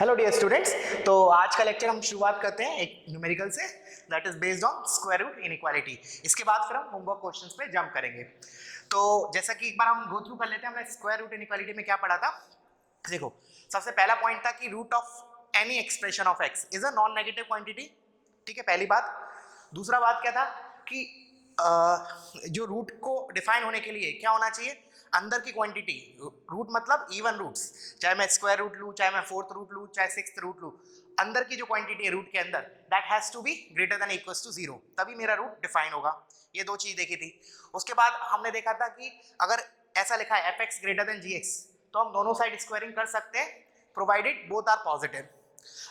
Hello dear students. तो आज का लेक्चर हम शुरुआत करते हैं एक न्यूमेरिकल से, that is based on square root inequality. इसके बाद फिर हम होमवर्क क्वेश्चंस पे जंप करेंगे। तो जैसा कि एक बार हम गो थ्रू कर लेते हैं, हमने स्क्वायर रूट इनइक्वालिटी में क्या पढ़ा था। देखो, सबसे पहला पॉइंट था कि root of any expression of x is a non negative quantity. ठीक है, पहली बात। दूसरा बात क्या था कि जो रूट को डिफाइन होने के लिए क्या होना चाहिए, अंदर की क्वांटिटी। रूट मतलब इवन रूट्स, चाहे मैं स्क्वायर रूट लूं, चाहे मैं फोर्थ रूट लूं, चाहे सिक्स्थ रूट लूं, अंदर की जो क्वांटिटी है रूट के अंदर, that has to be greater than equals to 0, तभी मेरा रूट डिफाइन होगा। ये दो चीज देखी थी। उसके बाद हमने देखा था कि अगर ऐसा लिखा है fx ग्रेटर देन gx, तो हम दोनों साइड स्क्वायरिंग कर सकते हैं, प्रोवाइडेड बोथ आर पॉजिटिव।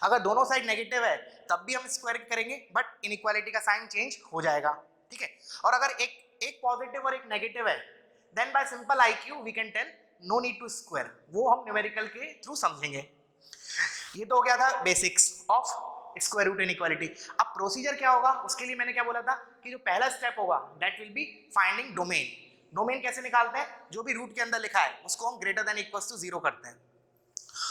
अगर दोनों साइड नेगेटिव है तब भी हम स्क्वायरिंग करेंगे, बट इनइक्वालिटी का साइन चेंज हो जाएगा। ठीक है, और अगर एक पॉजिटिव और एक नेगेटिव है, then by simple IQ we can tell no need to square. वो हम न्यूमेरिकल के थ्रू समझेंगे। ये तो हो गया था basics of square root inequality. अब प्रोसीजर क्या होगा, उसके लिए मैंने क्या बोला था कि जो पहला स्टेप होगा that will be finding domain. Domain कैसे निकालते हैं, जो भी रूट के अंदर लिखा है उसको हम ग्रेटर देन इक्वल्स टू 0 करते हैं।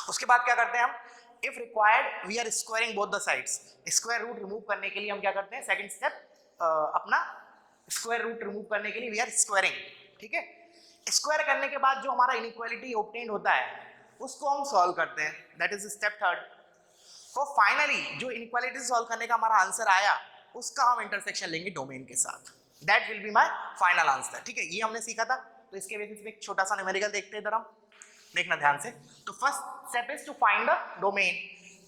उसके बाद क्या करते हैं हम, if required we are squaring both the sides. Square root remove करने के लिए हम क्या करते हैं, सेकंड स्टेप अपना स्क्वायर रूट रिमूव करने के लिए वी आर स्क्वायरिंग। ठीक है, स्क्वायर करने के बाद जो हमारा इनइक्वालिटी ऑब्टेन्ड होता है उसको हम सॉल्व करते हैं, दैट इज स्टेप थर्ड। तो फाइनली जो इनइक्वालिटी सॉल्व करने का हमारा आंसर आया उसका हम इंटरसेक्शन लेंगे डोमेन के साथ, that will be my final answer. ठीक है, ये हमने सीखा था। तो इसके बेसिस पे एक छोटा सा न्यूमेरिकल देखते हैं, इधर हम देखना ध्यान से। तो first step is to find the domain.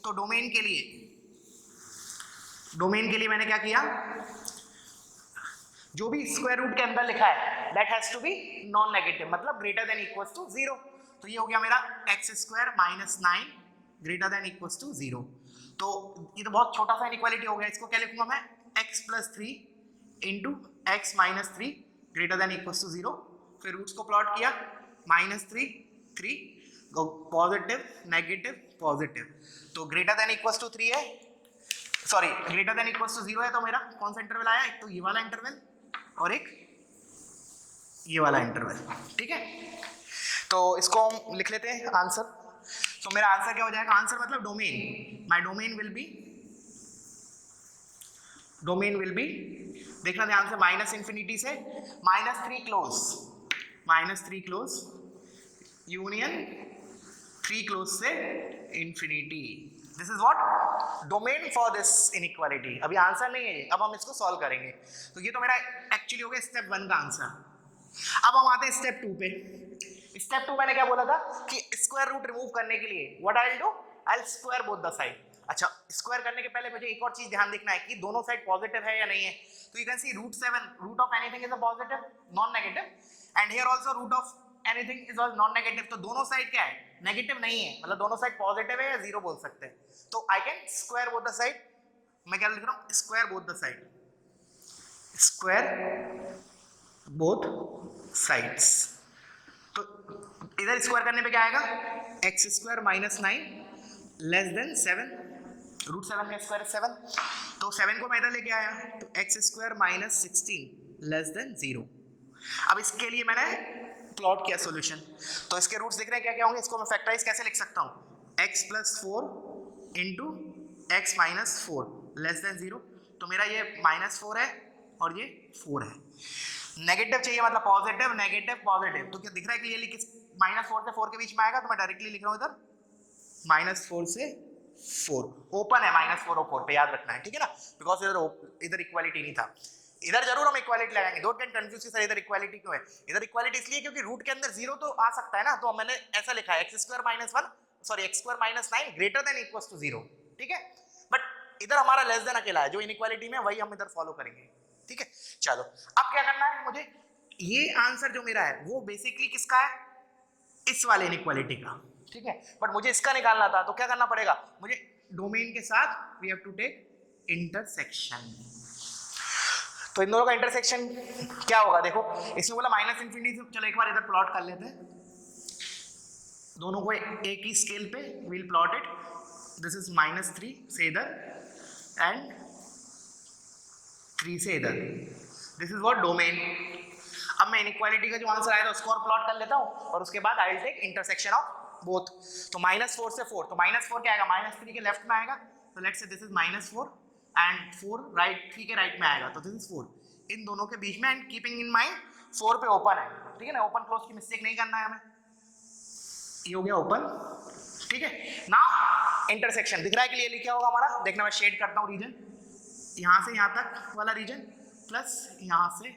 तो डोमेन के लिए मैंने क्या किया, जो भी स्क्वायर रूट के अंदर लिखा है that has to be non negative, मतलब ग्रेटर देन इक्वल्स टू 0। तो ये हो गया मेरा x square minus 9 greater than equals to 0। तो ये तो बहुत छोटा सा इनइक्वालिटी हो गया, इसको क्या लिखूंगा मैं, x plus 3 into x minus 3 greater than equals to 0। फिर रूट्स को प्लॉट किया, माइनस 3 3 पॉजिटिव नेगेटिव पॉजिटिव, तो ग्रेटर देन इक्वल्स टू 3 है, sorry greater than equals to 0 है। तो मेरा कौन सा इंटरवल आया, एक तो ये वाला इंटरवल और एक ये वाला इंटरवल। ठीक है, तो इसको हम लिख लेते हैं आंसर। तो मेरा आंसर क्या हो जाएगा, आंसर मतलब domain, my domain will be देखना ध्यान से, माइनस इंफिनिटी से माइनस 3 क्लोज यूनियन 3 क्लोज से infinity. This is what domain for this inequality. अभी आंसर नहीं है, अब हम इसको सॉल्व करेंगे। तो ये तो मेरा एक्चुअली हो गया स्टेप 1 का आंसर। अब हम आते हैं स्टेप 2 पे। स्टेप 2 मैंने क्या बोला था कि स्क्वायर रूट रिमूव करने के लिए what I will do, I will square both the side. अच्छा, स्क्वायर करने के पहले मुझे एक और चीज ध्यान देखना है कि दोनों साइड पॉजिटिव है या नहीं है। तो you can see root 7, root of anything is a positive non negative, and here also root of anything is also non negative. तो दोनों साइड क्या है, नेगेटिव नहीं है, मतलब दोनों साइड पॉजिटिव है या 0 बोल सकते हैं। तो I can square both the side. मैं क्या लिख रहा हूं, square both the side, square both sides. तो इधर स्क्वायर करने पे क्या आएगा, x square minus 9 less than 7, root 7 का स्क्वायर 7, तो 7 को मैं इधर लेके आया, तो x square minus 16 less than 0। अब इसके लिए मैंने प्लॉट किया सॉल्यूशन। तो इसके रूट्स दिख रहे हैं क्या क्या होंगे, इसको मैं फैक्टराइज कैसे लिख सकता हूँ, x plus 4 into x minus 4 less than 0। तो मेरा ये माइनस 4 है और ये 4 है। नेगेटिव चाहिए, मतलब पॉजिटिव नेगेटिव पॉजिटिव। तो क्या दिख रहा है क्लियरली, किस माइनस 4 से 4 के बीच में आएगा, तो मैं डायरेक्टली लिख रहा हूँ इधर माइनस 4 से 4, ओपन है माइनस 4 और 4 पे, याद रखना है। ठीक है ना, बिकॉज इधर इक्वालिटी नहीं था। इधर जरूर हम इक्वालिटी लगाएंगे, डोंट गेट कंफ्यूज कि सर इधर इक्वालिटी क्यों है। इधर इक्वालिटी इसलिए क्योंकि रूट के अंदर 0 तो आ सकता है ना, तो मैंने ऐसा लिखा है x square minus 1 sorry x square minus 9 greater than equals to 0। ठीक है, बट इधर हमारा लेस देन अकेला है, जो इनइक्वालिटी में वही हम इधर फॉलो करेंगे। ठीक है, चलो अब क्या करना है मुझे, ये आंसर जो मेरा है वो बेसिकली किसका है, इस वाले इनइक्वालिटी का। ठीक है, बट मुझे इसका निकालना था, तो क्या करना पड़ेगा मुझे, डोमेन के साथ we have to take intersection. तो इन दोनों का इंटरसेक्शन क्या होगा, देखो इसमें बोला माइनस इंफिनिटी से, चलो एक बार इधर प्लॉट कर लेते हैं दोनों को एक ही स्केल पे, will plot it. This is minus 3 से इधर एंड 3 से इधर, दिस इज व्हाट डोमेन। अब मैं इनइक्वालिटी का जो आंसर आया था उसको और प्लॉट कर लेता हूं, और उसके बाद I will take intersection of both, तो -4 से 4, तो -4 क्या आएगा, -3 के लेफ्ट में आएगा, तो let's say this is -4 and 4 right 3 के राइट में आएगा, तो दिस इज 4 इन दोनों के बीच में, एंड कीपिंग इन माइंड 4 पे ओपन है, ठीक है ना, ओपन क्लोज की मिस्टेक नहीं करना है हमें, ये हो गया ओपन, ठीक है। नाउ इंटरसेक्शन दिख रहा है क्लियरली क्या होगा हमारा, देखना मैं शेड करता हूँ रीजन, यहाँ से यहाँ तक वाला रीजन प्लस यहाँ से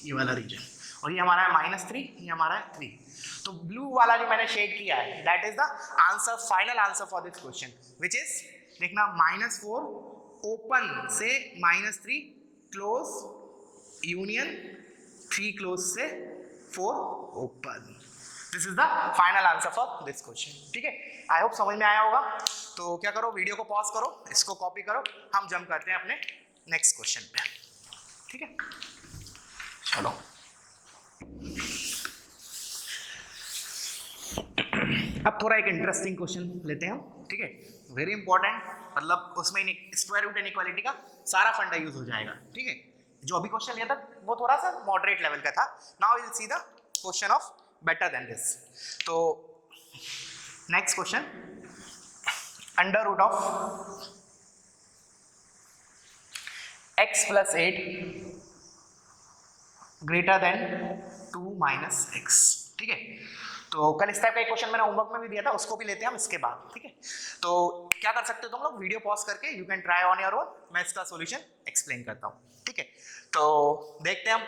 ये वाला रीजन, और ये हमारा है -3, ये हमारा है 3, तो ब्लू वाला जो मैंने शेड किया है that is the answer, final answer for this question, which is देखना -4 ओपन से -3 क्लोज यूनियन 3 क्लोज से 4 open, this is the final answer for this question, ठीक है। आई होप समझ में आया होगा, तो क्या करो, वीडियो को पॉज करो, इसको कॉपी करो, हम जंप करते हैं अपने नेक्स्ट क्वेश्चन पे, ठीक है। चलो अब थोड़ा एक इंटरेस्टिंग क्वेश्चन लेते हैं हम, ठीक है, वेरी इंपॉर्टेंट, मतलब उसमें स्क्वायर रूट इनइक्वालिटी का सारा फंडा यूज हो जाएगा, ठीक है। जो अभी क्वेश्चन लिया था वो थोड़ा सा मॉडरेट लेवल का था, now we will see the question of better than this. तो next question, under root of x + 8 greater than 2 - x, ठीक है। तो कल इस टाइप का एक क्वेश्चन मैंने होमवर्क में भी दिया था, उसको भी लेते हैं हम इसके बाद, ठीक है। तो क्या कर सकते हो तुम लोग, वीडियो पॉज करके you can try on your own, मैं इसका सॉल्यूशन एक्सप्लेन करता हूँ, ठीक है। तो देखते हैं हम,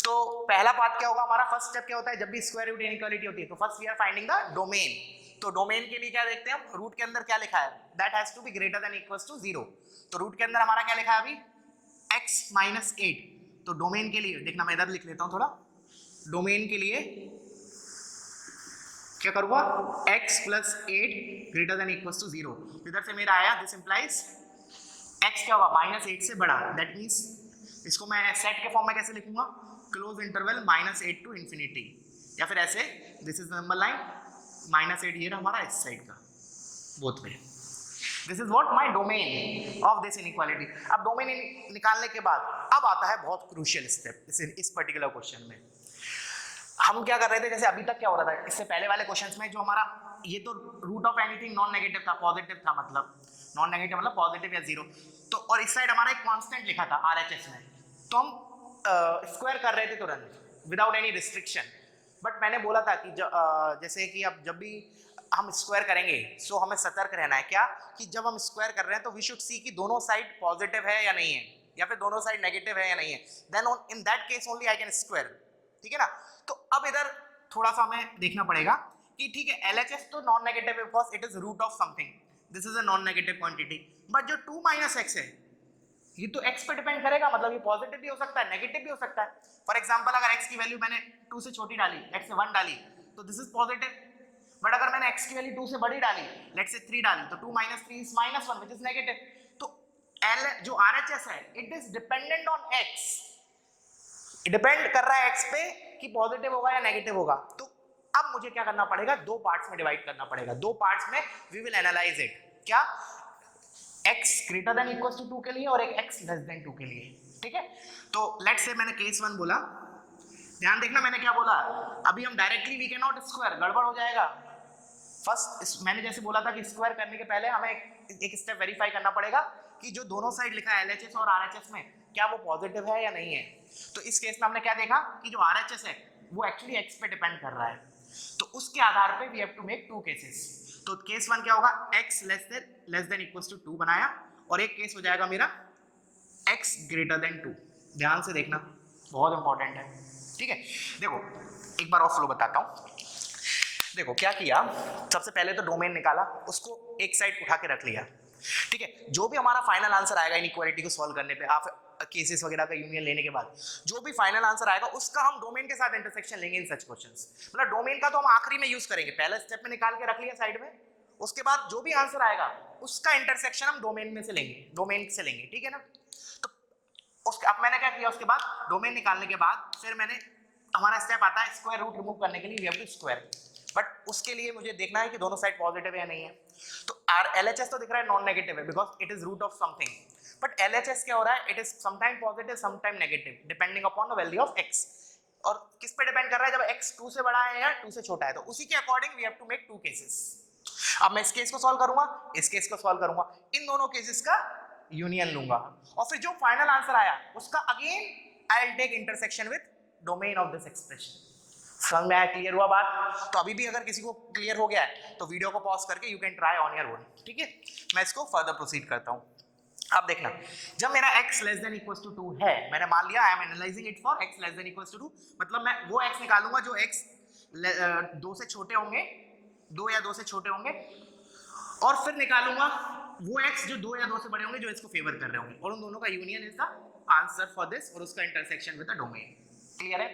तो पहला पार्ट क्या होगा हमारा, फर्स्ट स्टेप क्या होता है, जब भी स्क्वायर रूट इनइक्वालिटी होती है तो first we are finding the domain, तो डोमेन के लिए क्या देखते हैं हम, रूट के अंदर क्या लिखा है, that has to be greater than equals to 0, तो रूट के अंदर हमारा क्या लिखा है अभी x - 8, तो डोमेन के लिए देखना, मैं इधर लिख लेता हूं थोड़ा, डोमेन के लिए क्या करूंगा, x + 8 greater than equals to 0, इधर से मेरा आया, दिस इंप्लाइज x क्या होगा -8 से बड़ा, दैट मींस इसको मैं सेट के फॉर्म में कैसे लिखूंगा, क्लोज इंटरवल -8 टू इंफिनिटी, या फिर ऐसे, दिस इज नंबर लाइन -8, ये रहा हमारा इस साइड का, बोथ में, this is what my domain of this inequality. अब डोमेन निकालने के बाद अब आता है बहुत क्रूशियल स्टेप इस पर्टिकुलर क्वेश्चन में, हम क्या कर रहे थे, जैसे अभी तक क्या हो रहा था, इससे पहले वाले क्वेश्चंस में जो हमारा ये तो root of anything non negative था, पॉजिटिव था, मतलब नॉन नेगेटिव मतलब पॉजिटिव या 0, तो और इस साइड हमारा एक कांस्टेंट लिखा था RHS में, तो हम स्क्वायर कर रहे थे तुरंत विदाउट एनी रिस्ट्रिक्शन, बट मैंने बोला था कि जैसे कि अब जब भी हम स्क्वायर करेंगे सो हमें सतर्क रहना है, क्या कि जब हम स्क्वायर कर रहे हैं तो वी शुड सी कि दोनों साइड पॉजिटिव है या नहीं है, या फिर दोनों साइड नेगेटिव है या नहीं है, then in that case only I can square, ठीक है ना। तो अब इधर थोड़ा सा हमें देखना पड़ेगा कि ठीक है, LHS तो नॉन नेगेटिव है because it is root of something, this is a non negative quantity, but जो 2 - x है ये तो x पे डिपेंड करेगा, मतलब ये पॉजिटिव भी हो सकता है, नेगेटिव भी हो सकता है। फॉर एग्जांपल अगर x की वैल्यू मैंने 2 से छोटी डाली, x से 1 डाली, तो दिस इज पॉजिटिव, बट अगर मैंने x की वैल्यू 2 से बड़ी डाली, लेट्स से 3 डाली, तो 2 - 3 इज -1 व्हिच इज नेगेटिव, तो L जो RHS है it is dependent on x, depend कर रहा है x पे कि पॉजिटिव होगा या नेगेटिव होगा। तो अब मुझे क्या करना पड़ेगा, दो पार्ट्स में डिवाइड करना पड़ेगा, दो पार्ट्स में वी विल एनालाइज इट, क्या x greater than equals to 2 के लिए और एक x लेस देन 2 के लिए, ठीक है। तो लेट्स से मैंने केस 1 बोला, ध्यान देखना मैंने क्या बोला, अभी हम directly we can not square, गड़बड़ हो जाएगा। फर्स्ट मैंने जैसे बोला था कि स्क्वायर करने के पहले हमें एक स्टेप वेरीफाई करना पड़ेगा कि जो दोनों साइड लिखा है LHS और RHS में क्या वो पॉजिटिव है या नहीं है। तो इस केस में हमने क्या देखा कि जो RHS है वो एक्चुअली x पे डिपेंड कर रहा है, तो उसके आधार पे we have to make 2 cases. तो केस 1 क्या होगा, x less than equals to 2 बनाया, और एक केस हो जाएगा मेरा x ग्रेटर देन 2। ध्यान से देखना, बहुत इंपॉर्टेंट है, ठीक है। देखो एक बार और फ्लो बताता हूँ। देखो क्या किया, सबसे पहले तो डोमेन निकाला, उसको एक साइड उठा के रख लिया, ठीक है। जो भी हमारा फाइनल आंसर आएगा इनइक्वालिटी को सॉल्व करने पे, आप केसेस वगैरह का यूनियन लेने के बाद जो भी फाइनल आंसर आएगा उसका हम डोमेन के साथ इंटरसेक्शन लेंगे इन सच क्वेश्चंस। मतलब डोमेन का तो हम आखिरी में यूज करेंगे, पहले स्टेप में निकाल के रख लिया साइड में, उसके बाद जो भी आंसर आएगा उसका इंटरसेक्शन हम डोमेन में से लेंगे, डोमेन से लेंगे, ठीक है ना। तो उसके अब मैंने क्या किया, उसके बाद डोमेन निकालने के बाद फिर मैंने हमारा स्टेप आता है स्क्वायर रूट रिमूव करने के लिए, we have to square, but उसके लिए मुझे देखना है कि दोनों साइड पॉजिटिव है या नहीं है। तो LHS तो दिख रहा है नॉन नेगेटिव है because it is root of something, but LHS क्या हो रहा है, it is sometime positive sometime negative depending upon the value of x। और किस पे डिपेंड कर रहा है, जब x 2 से बड़ा है या 2 से छोटा है, तो उसी के according we have to make two cases. अब मैं इस केस को सॉल्व करूंगा, इस केस को सॉल्व करूंगा, इन दोनों केसेस का यूनियन लूंगा और फिर जो फाइनल आंसर आया उसका again I will take intersection with domain of this expression. समझ में आया, क्लियर हुआ बात? तो अभी भी अगर किसी को क्लियर हो गया है तो वीडियो को पॉज करके you can try on your own, ठीक है? मैं इसको फर्दर प्रोसीड करता हूँ। अब देखना, जब मेरा x less than equals to 2 है, मैंने मान लिया I am analysing it for x less than equals to 2, मतलब मैं वो x निकालूंगा जो x 2 से छोटे होंगे, 2 या 2 से छोटे होंगे, और फिर निकालूंगा वो x जो 2 या 2 से बड़े होंगे जो इसको फेवर कर रहे होंगे, और उन दोनों का union is the answer for this और उसका intersection with the domain. Clear है?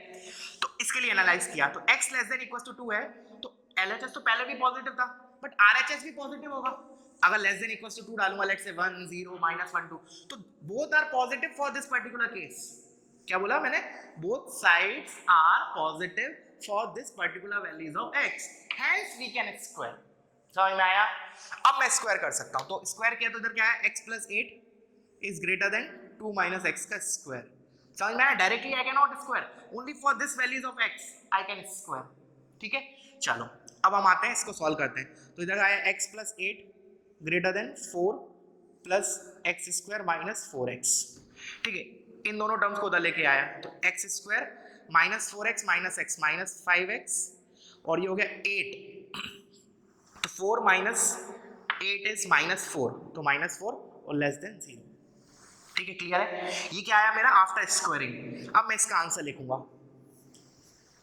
तो इसके लिए एनालाइज किया तो x less than equals to 2 है, तो LHS तो पहले भी पॉजिटिव था बट RHS भी पॉजिटिव होगा। अगर लेस देन इक्वल्स टू 2 डालूंगा, लेट्स से 1 0 -1 2, तो both are positive for this particular case. क्या बोला मैंने? Both sides are positive for this particular values of x, hence we can square. समझ में आया? अब मैं स्क्वायर कर सकता हूं, तो स्क्वायर किया तो इधर क्या है, x + 8 is greater than 2 - x का स्क्वायर। समझ में आया? Directly I can not square, only for this values of x I can square. ठीक है, चलो अब हम आते हैं इसको सॉल्व करते हैं। तो इधर आया x + 8 greater then 4 + x² - 4x। ठीक है, इन दोनों टर्म्स को उधर लेके आया तो x² - 4x - x -5x, और ये हो गया 8, तो 4 - 8 इज -4, तो -4 और लेस देन 0। ठीक है, क्लियर है? ये क्या आया मेरा आफ्टर स्क्वायरिंग। अब मैं इसका आंसर लिखूंगा।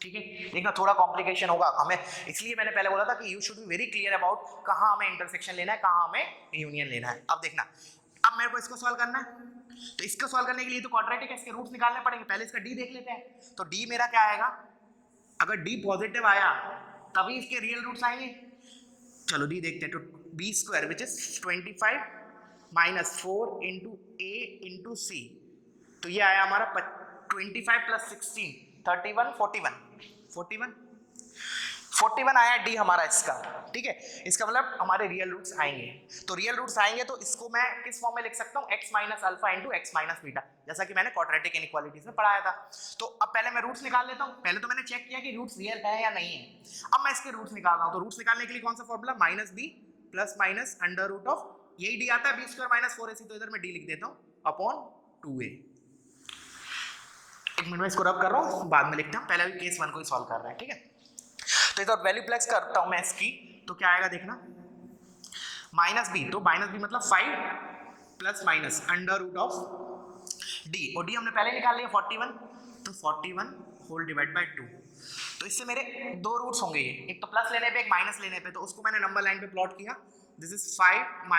ठीक है, देखना थोड़ा कॉम्प्लिकेशन होगा हमें, इसलिए मैंने पहले बोला था कि you should be very clear about कहाँ हमें इंटरसेक्शन लेना है, कहाँ हमें यूनियन लेना है। अब देखना, अब मेरे को इसको सॉल्व करना है, तो इसको सॉल्व करने के लिए तो क्वाड्रेटिक है, इसके रूट्स निकालने पड़ेंगे। पहले इसका डी देख लेते हैं, तो डी मेरा क्या आएगा, अगर डी पॉजिटिव आया तभी इसके रियल रूट्स आएंगे। चलो डी देखते हैं, तो b² which is 25 - 4 × a × c, तो ये आया हमारा 25 + 16 31 41 आया डी हमारा इसका। ठीक है, इसका मतलब हमारे रियल रूट्स आएंगे, तो रियल रूट्स आएंगे तो इसको मैं किस फॉर्म में लिख सकता हूँ, x - α × x - β, जैसा कि मैंने क्वाड्रेटिक इनइक्वालिटीज में पढ़ाया था। तो अब पहले मैं रूट्स निकाल लेता हूँ। पहले तो मैंने चेक किया कि रूट्स रियल है या नहीं है, अब मैं इसके रूट्स निकाल रहा हूँ। तो रूट्स निकालने के लिए कौन सा फॉर्मूला, -b + √, यही डी आता है, b² - 4ac, तो इधर मैं डी लिख देता हूँ अपॉन 2a। एक मिनट में इसको रब कर रहा हूँ, बाद में लिखता हूँ, पहले भी केस 1 को ही सॉल्व कर रहे हैं। ठीक है, तो इधर वैल्यू प्लस करता हूँ मैं इसकी, तो क्या आएगा देखना, -b, तो -b मतलब 5 ± √d, और d हमने पहले निकाल लिया 41, तो 41 होल डिवाइड बाय 2। तो इससे मेरे दो रूट्स होंगे, ये एक तो प्लस लेने पे एक माइनस लेने पे, तो उसको मैंने नंबर लाइन पे प्लॉट किया। दिस इज 5 -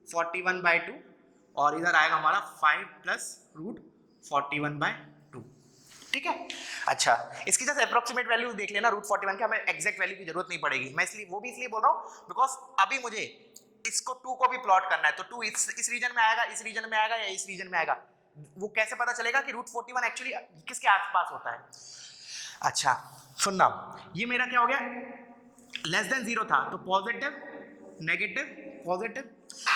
√41/2, और इधर आएगा हमारा 5 + √41/2। ठीक है, अच्छा इसकी जैसे अप्रोक्सीमेट वैल्यू देख लेना √41 के, हमें एग्जैक्ट वैल्यू की जरूरत नहीं पड़ेगी। मैं इसलिए वो भी इसलिए बोल रहा हूँ बिकॉज अभी मुझे इसको 2 को भी प्लॉट करना है, तो 2 इस रीजन में आएगा, इस रीजन में आएगा या इस रीजन में आएगा, वो कैसे पता चलेगा कि √41 एक्चुअली किसके आसपास होता है। अच्छा सुनना, ये मेरा क्या हो गया, लेस देन 0 था तो positive negative positive,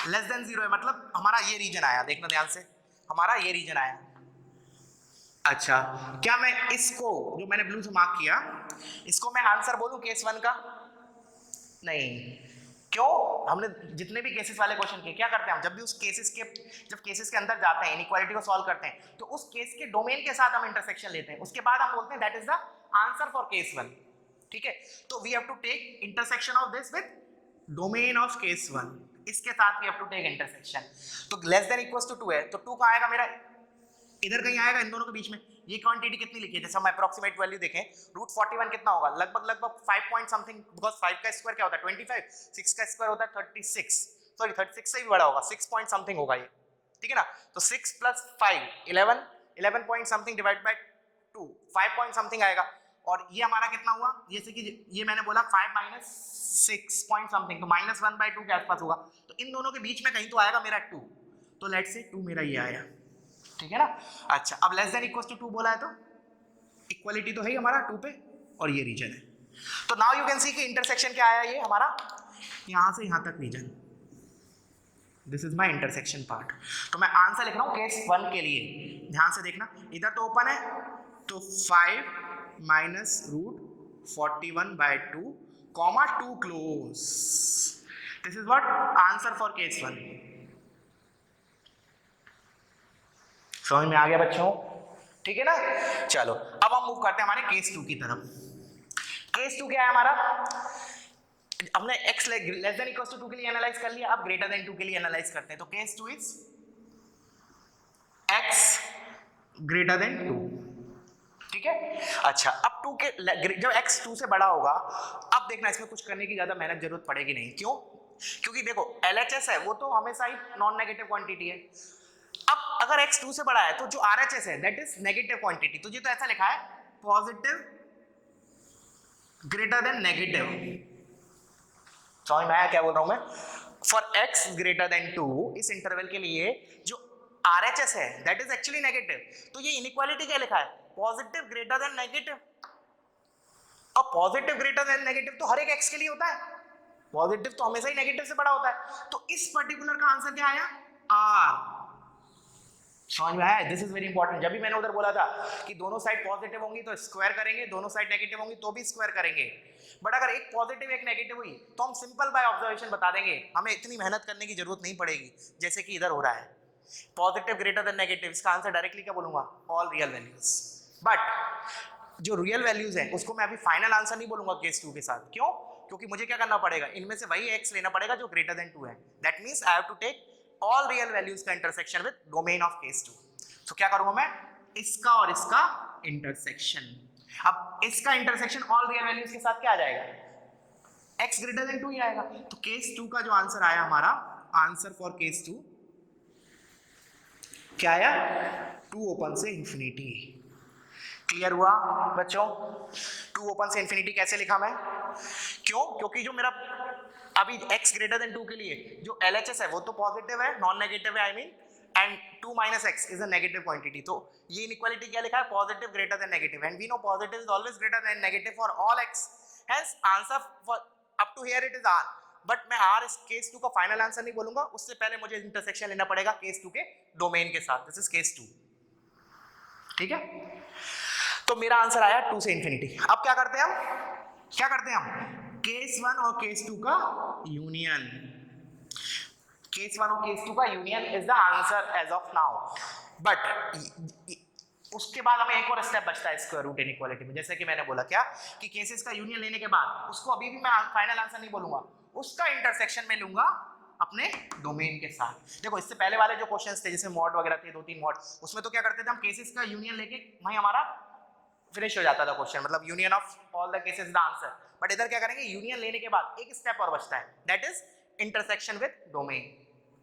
less than 0 है मतलब हमारा ये रीजन आया, देखना ध्यान से, हमारा ये रीजन आया। अच्छा, क्या मैं इसको जो मैंने ब्लू से मार्क किया, इसको मैं आंसर बोलूं केस 1 का? नहीं, क्यों? हमने जितने भी केसेस वाले क्वेश्चन किए, क्या करते हैं हम, जब भी उस केसेस के जब केसेस के अंदर जाते हैं, इनइक्वालिटी को सॉल्व करते हैं, तो उस केस के डोमेन के साथ हम इंटरसेक्शन लेते हैं, उसके बाद हम बोलते हैं that is the answer for case 1। ठीक है, तो we have to take intersection of this with domain of case 1, इसके साथ we have to take intersection. तो लेस देन इक्वल्स टू 2 है, तो 2 का आएगा मेरा इधर कहीं आएगा, इन दोनों के बीच में। ये क्वांटिटी कितनी लिखी है, जैसे हम अप्रोक्सीमेट वैल्यू देखें, √41 कितना होगा, लगभग 5 पॉइंट समथिंग, बिकॉज 5 का स्क्वायर क्या होता है 25, 6 का स्क्वायर होता है 36, सॉरी 36 से भी बड़ा होगा, 6 पॉइंट समथिंग होगा ये। ठीक है ना, तो 6 + 5 11 point something divide by 2 5 point something आएगा, और ये हमारा कितना हुआ, जैसे कि ये मैंने बोला 5 - 6 पॉइंट समथिंग, तो -1/2 के आसपास होगा, तो इन दोनों के बीच में कहीं तो आएगा मेरा 2, तो लेट्स से 2 मेरा ये आया। ठीक है ना, अच्छा अब लेस देन इक्वल्स टू 2 बोला है, तो इक्वालिटी तो है ही हमारा 2 पे, और ये रीजन है, तो नाउ यू कैन सी कि इंटरसेक्शन क्या आया, ये हमारा यहां से यहां तक region, this is my intersection part. तो मैं आंसर लिख रहा हूं केस 1 के लिए, ध्यान से देखना, इधर तो ओपन है, तो 5 minus root 41/2 comma 2 close. This is what answer for case 1। समझ में आ गया बच्चों? ठीक है ना? चलो अब हम मूव करते हैं हमारे केस 2 की तरफ। केस 2 क्या है हमारा? हमने x less than equal to 2 के लिए एनालाइज कर लिया, अब ग्रेटर देन 2 के लिए एनालाइज करते हैं। तो case 2 is x greater than 2। ठीक है? अच्छा, अब 2 के जब x 2 से बड़ा होगा, अब देखना इसमें कुछ करने की ज्यादा मेहनत जरूरत पड़ेगी नहीं। क्यों? क्योंकि देखो LHS है वो तो हमेशा ही नॉन नेगेटिव क्वांटिटी है। अब अगर x 2 से बड़ा है तो जो RHS है दैट इज नेगेटिव क्वांटिटी। तो ये तो ऐसा लिखा है पॉजिटिव ग्रेटर देन नेगेटिव। समझ में आया क्या बोल रहा हूं मैं? फॉर x ग्रेटर देन 2 इस इंटरवल के लिए जो RHS है दैट इज एक्चुअली नेगेटिव। तो ये इनइक्वालिटी क्या लिखा है? Positive greater than negative. अब पॉजिटिव ग्रेटर देन नेगेटिव तो हर एक x के लिए होता है, पॉजिटिव तो हमेशा ही नेगेटिव से बड़ा होता है। तो इस पर्टिकुलर का आंसर क्या आया? R। समझ में आया? This is very important. जब भी मैंने उधर बोला था कि दोनों साइड पॉजिटिव होंगी तो स्क्वायर करेंगे, दोनों साइड नेगेटिव होंगी तो भी स्क्वायर करेंगे। बट अगर एक पॉजिटिव एक नेगेटिव हुई तो हम सिंपल बाय ऑब्जर्वेशन बता देंगे, हमें इतनी मेहनत करने की जरूरत नहीं पड़ेगी जैसे कि इधर हो रहा है। पॉजिटिव ग्रेटर देन नेगेटिव, इसका आंसर डायरेक्टली क्या बोलूंगा? All real values. बट जो रियल वैल्यूज हैं उसको मैं अभी फाइनल आंसर नहीं बोलूंगा केस 2 के साथ। क्यों? क्योंकि मुझे क्या करना पड़ेगा? इनमें से वही x लेना पड़ेगा जो ग्रेटर देन 2 है। That means I have to take all real values का intersection with domain of case 2। तो क्या करूंगा मैं? इसका और इसका इंटरसेक्शन। अब इसका इंटरसेक्शन ऑल रियल वैल्यूज के साथ क्या आ जाएगा? x ग्रेटर देन 2 ही आएगा। तो केस 2 का जो आंसर आया हमारा, आंसर फॉर केस 2 क्या आया? 2 ओपन से इंफिनिटी। क्लियर हुआ बच्चों? 2 ओपन से इंफिनिटी कैसे लिखा मैं? क्यों? क्योंकि जो मेरा अभी x ग्रेटर देन 2 के लिए जो LHS है वो तो पॉजिटिव है, नॉन नेगेटिव है I mean, and 2 minus x is a negative quantity. तो ये इनइक्वालिटी क्या लिखा है? Positive greater than negative, and we know positive is always greater than negative for all x. Hence answer for up to here it is r. But मैं r इस case 2 का final answer नहीं बोलूंगा, उससे पहले मुझे इंटरसेक्शन लेना पड़ेगा केस 2 के डोमेन के साथ। This is case 2। ठीक है? तो मेरा आंसर आया 2 से इंफिनिटी। अब क्या करते हैं हम? क्या करते हैं हम? केस 1 और केस 2 का यूनियन। केस 1 और केस 2 का union is the answer as of now. But उसके बाद हमें एक और स्टेप बचता है स्क्वायर रूट इनइक्वालिटी में। जैसे कि मैंने बोला क्या कि केसेस का यूनियन लेने के बाद उसको अभी भी मैं फाइनल आंसर नहीं बोलूंगा, उसका इंटरसेक्शन में लूंगा अपने डोमेन के साथ। देखो इससे पहले वाले जो क्वेश्चंस थे जैसे मॉड वगैरह थे 2-3 मॉड, उसमें तो क्या करते थे हम? केसेस का यूनियन लेके वहीं हमारा फिनिश हो जाता था क्वेश्चन, मतलब union of all the cases the answer. But इधर क्या करेंगे? यूनियन लेने के बाद एक स्टेप और बचता है, that is intersection with domain.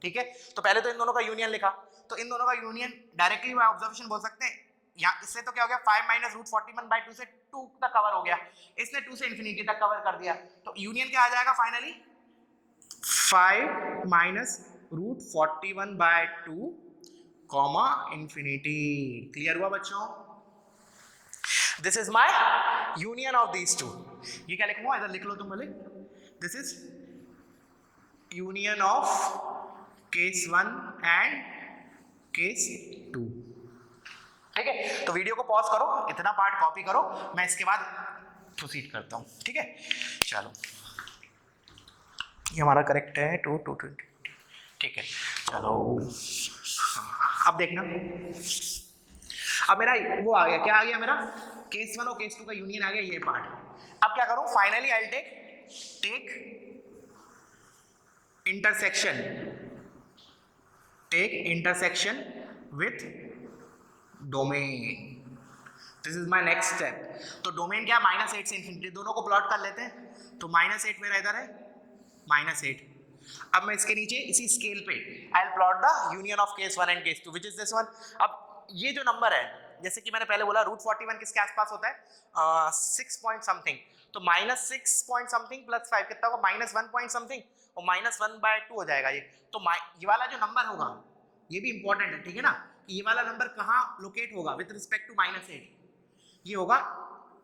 ठीक है? तो पहले तो इन दोनों का यूनियन लिखा, तो इन दोनों का यूनियन डायरेक्टली बाय ऑब्जर्वेशन बोल सकते हैं। यहाँ इससे तो क्या हो गया? 5 माइनस रूट 41/2 से 2 तक कवर हो गया, इसने 2 से इंफिनिटी तक कवर कर दिया। तो यूनियन क्या आ जाएगा finally? 5 minus root 41/2 comma infinity. Clear हुआ बच्चों? This is my union of these two. ये क्या लिखूंगा? इधर लिख लो तुम पहले। This is union of case 1 and case 2। ठीक है? तो वीडियो को पॉज करो, इतना पार्ट कॉपी करो, मैं इसके बाद प्रोसीड करता हूं। ठीक है? चलो ये हमारा करेक्ट है 220। ठीक है? चलो अब देखना, अब मेरा वो आ गया, क्या आ गया मेरा? केस 1 और केस 2 का यूनियन आ गया, ये पार्ट। अब क्या करूं? Finally I will take intersection with domain. This is my next step. तो डोमेन क्या? -8 से इंफिनिटी। दोनों को प्लॉट कर लेते हैं। तो -8 मेरा इधर है, -8। अब मैं इसके नीचे इसी स्केल पे I will plot the union of case 1 and case 2 which is this one. अब ये जो नंबर है, जैसे कि मैंने पहले बोला रूट 41 किसके आसपास होता है? 6 पॉइंट समथिंग। तो -6 पॉइंट समथिंग प्लस 5 कितना होगा? -1 पॉइंट समथिंग, और -1/2 हो जाएगा ये। तो ये वाला जो नंबर होगा ये भी इंपॉर्टेंट है, ठीक है ना? ये वाला नंबर कहाँ लोकेट होगा विद रिस्पेक्ट टू -8? ये होगा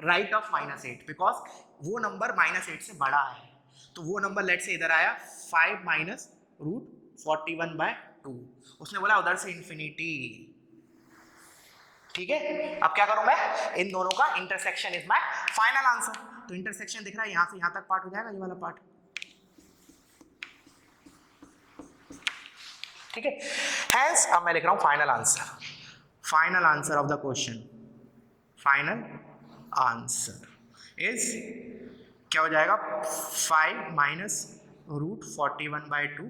राइट ऑफ -8, बिकॉज वो नंबर -8 से बड़ा है। तो वो नंबर लेट से इधर आया 5 माइनस रूट 41/2। उसने बोला उधर से इंफिनिटी। ठीक है, अब क्या करूं मैं, इन दोनों का intersection is my final answer. तो इंटरसेक्शन दिख रहा है, यहां से यहां तक पार्ट हो जाएगा, ये वाला पार्ट, ठीक है। हेंस अब मैं लिख रहा हूं final answer, final answer of the question, final answer is क्या हो जाएगा, 5 minus root 41/2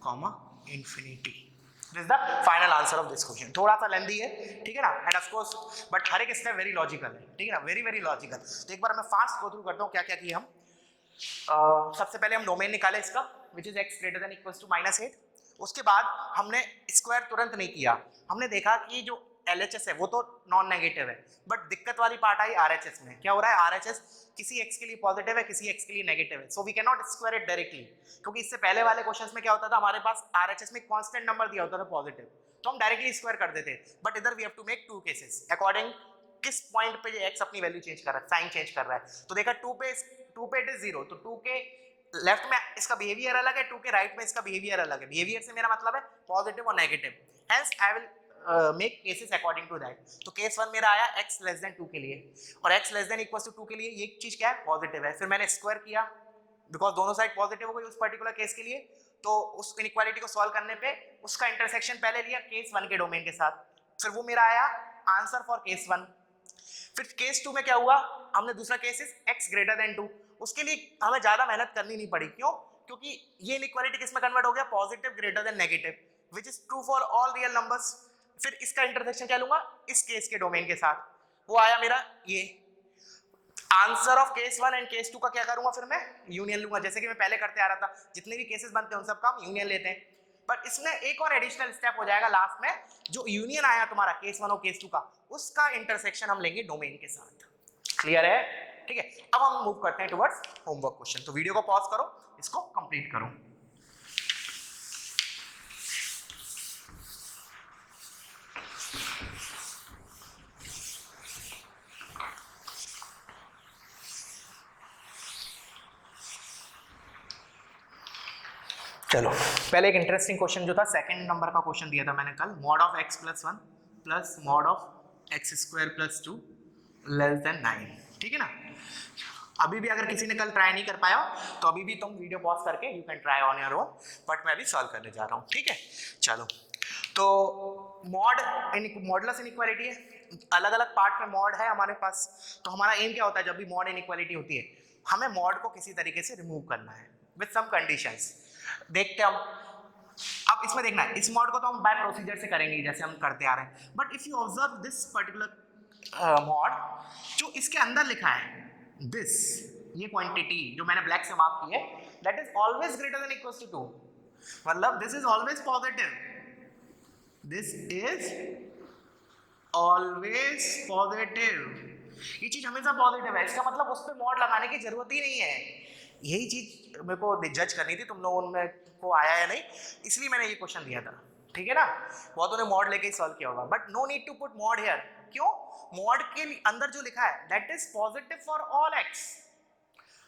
comma infinity. This is the final answer of this question. थोड़ा सा लेंदी है, ठीक है ना, एंड ऑफ कोर्स बट हर एक स्टेप वेरी लॉजिकल है, ठीक है ना, वेरी वेरी लॉजिकल। तो एक बार मैं फास्ट गो थ्रू करता हूँ क्या क्या किया हम। सबसे पहले हम डोमेन निकाले इसका, which is x greater than equals to -8। उसके बाद हमने स्क्वायर तुरंत नहीं किया, हमने देखा कि जो LHS है वो तो नॉन नेगेटिव है, बट दिक्कत वाली पार्ट आई RHS में। क्या हो रहा है, RHS किसी x के लिए पॉजिटिव है, किसी x के लिए नेगेटिव है, so we can not square it directly, क्योंकि इससे पहले वाले क्वेश्चंस में क्या होता था, हमारे पास RHS में कांस्टेंट नंबर दिया होता था पॉजिटिव, तो हम डायरेक्टली स्क्वायर कर देते। बट इधर we have to make two cases according किस पॉइंट पे ये x अपनी वैल्यू चेंज कर रहा है, साइन चेंज कर रहा है। तो देखा 2 पे इट इज 0, तो 2 के लेफ्ट में इसका बिहेवियर अलग है, 2 के राइट में इसका बिहेवियर अलग है। बिहेवियर से मेरा मतलब है पॉजिटिव और negative, hence I will make cases according to that. तो केस 1 मेरा आया x लेस देन 2 के लिए, और x less than equal to 2 के लिए ये चीज क्या है, पॉजिटिव है। फिर मैंने स्क्वायर किया बिकॉज दोनों साइड पॉजिटिव हो गई उस पर्टिकुलर केस के लिए, तो उस इनइक्वालिटी को सॉल्व करने पे उसका इंटरसेक्शन पहले लिया केस 1 के डोमेन के साथ, फिर वो मेरा आया आंसर फॉर केस 1। फिर केस 2 में क्या हुआ, हमने दूसरा case is x greater than 2, उसके लिए हमें ज्यादा मेहनत करनी नहीं पड़ी। क्यों, क्योंकि ये इनइक्वालिटी किस में कन्वर्ट हो गया, positive greater than negative, which is true for all real numbers. फिर इसका इंटरसेक्शन क्या लूंगा, इस केस के डोमेन के साथ, वो आया मेरा ये answer of case 1 and case 2 का क्या करूंगा, फिर मैं यूनियन लूंगा, जैसे कि मैं पहले करते आ रहा था, जितने भी केसेस बनते हैं उन सब का हम यूनियन लेते हैं। बट इसमें एक और एडिशनल स्टेप हो जाएगा लास्ट में, जो यूनियन आया तुम्हारा केस 1 और केस 2 का, उसका इंटरसेक्शन हम लेंगे डोमेन के साथ। क्लियर है, ठीक है। अब हम मूव करते हैं टुवर्ड्स होमवर्क क्वेश्चन। तो वीडियो को पॉज करो, इसको कंप्लीट करो। चलो पहले एक इंटरेस्टिंग क्वेश्चन जो था, सेकंड नंबर का क्वेश्चन दिया था मैंने कल, mod of x plus 1 plus mod of x square plus 2 less than 9, ठीक है ना। अभी भी अगर किसी ने कल ट्राई नहीं कर पाया तो अभी भी तुम वीडियो पॉज करके you can try on your own, but मैं अभी सॉल्व करने जा रहा हूँ, ठीक है। चलो, तो मॉड मॉडुलस इनइक्वालिटी है, अलग अलग पार्ट में मॉड है हमारे पास। तो हमारा एम क्या होता है, जब भी मॉड इनइक्वालिटी होती है, हमें मॉड को किसी तरीके से रिमूव करना है विद सम कंडीशंस। देखते हम, अब इसमें देखना है, इस मॉड को तो हम बाय प्रोसीजर से करेंगे जैसे हम करते आ रहे हैं, but if you observe this particular mod, जो इसके अंदर लिखा है दिस, ये क्वांटिटी जो मैंने ब्लैक से मार्क की है, that is always greater than equals to 2, मतलब this is always positive, this is always positive, ये चीज हमेशा पॉजिटिव है, इसका मतलब उस पर मॉड लगाने की जरूरत ही नहीं है। यही चीज मेरे को जज करनी थी तुम लोगों में को आया या नहीं, इसलिए मैंने ये क्वेश्चन दिया था, ठीक है ना। बहुतों ने मॉड लेके ही सॉल्व किया होगा, but no need to put mod here. क्यों, मॉड के अंदर जो लिखा है that is positive for all x,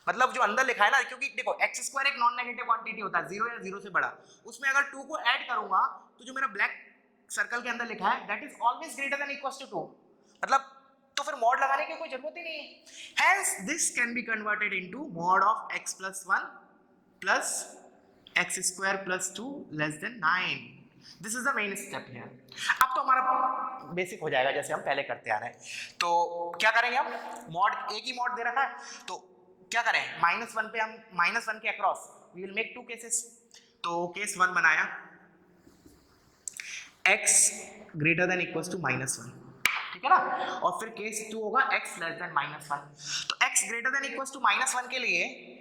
मतलब जो अंदर लिखा है ना, क्योंकि देखो x स्क्वायर एक नॉन नेगेटिव क्वांटिटी होता है, 0 या 0 से बड़ा, उसमें अगर 2 को ऐड करूंगा तो जो मेरा ब्लैक सर्कल के अंदर लिखा है that is always greater than equals to 2, मतलब तो फिर मॉड लगाने की कोई जरूरत ही नहीं है। Hence this can be converted into mod of x plus 1 plus x square plus 2 less than 9। This is the main step here. अब तो हमारा बेसिक हो जाएगा जैसे हम पहले करते आ रहे हैं। तो क्या करेंगे हम, मॉड एक ही मॉड दे रखा है, तो क्या करें, -1 पे हम -1 के across we will make two cases. तो केस 1 बनाया, x greater than equals to -1, ठीक है ना, और फिर केस 2 होगा x लेस देन -1। तो x greater than equals to -1 के लिए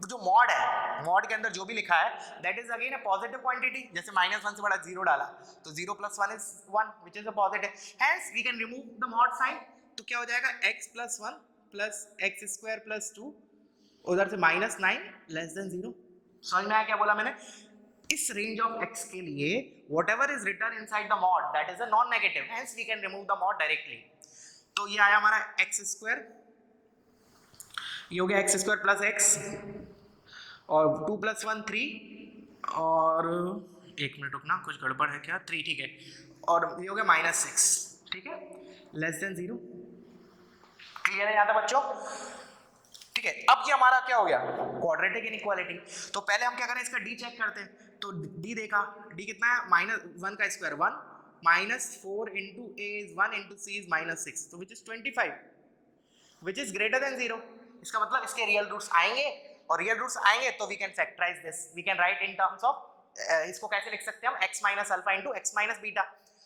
जो मॉड है, मॉड के अंदर जो भी लिखा है that is again a positive quantity, जैसे -1 से बड़ा 0 डाला तो 0 plus 1 is 1 which is a positive, hence we can remove the mod sign. तो क्या हो जाएगा, x plus 1 plus x square plus 2, उधर से -9 लेस देन 0। समझ में आया क्या बोला मैंने, इस रेंज ऑफ x के लिए whatever is written inside the mod that is a non negative, hence we can remove the mod directly। तो ये आया हमारा x स्क्वायर, ये हो गया x स्क्वायर प्लस x, और 2 प्लस 1 3, और एक मिनट रुकना कुछ गड़बड़ है क्या, 3, ठीक है, और ये हो गया -6, ठीक है, लेस देन 0। क्लियर है यहाँ तक बच्चों? ठीक है, अब ये हमारा क्या हो गया, क्वाड्रेटिक इनइक्वालिटी। तो पहले हम क्या करें, इसका डी चेक करते हैं। तो डी देखा, डी कितना है, -1 का square 1, -4 into a is 1 into c is -6, तो which is 25, which is greater than 0। इसका मतलब इसके रियल रूट्स आएंगे, और रियल रूट्स आएंगे तो we can factorise this, we can write in terms of, इसको कैसे लिख सकते हैं हम, x minus alpha into x minus beta.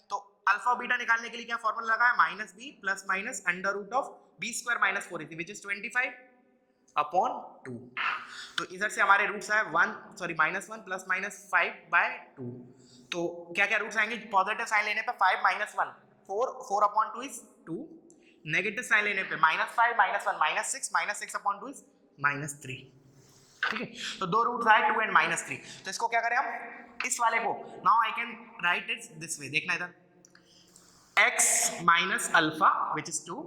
तो अल्फा बीटा निकालने के लिए क्या फॉर्मूला लगा है, minus b plus minus under root of b square minus 4ac which is 25 upon 2। तो इधर से हमारे रूट्स आए -1 प्लस माइनस 5/2। तो क्या क्या रूट्स आएंगे, पॉजिटिव साइन लेने पे 5 - 1 4 अपॉन 2 इज 2, नेगेटिव साइन लेने पे -5 -1 -6 6 अपॉन 2 इज -3। ठीक है, तो दो रूट्स आए 2 एंड -3। तो इसको क्या करें हम, इस वाले को, now I can write it this way, देखना इधर, x minus alpha which is 2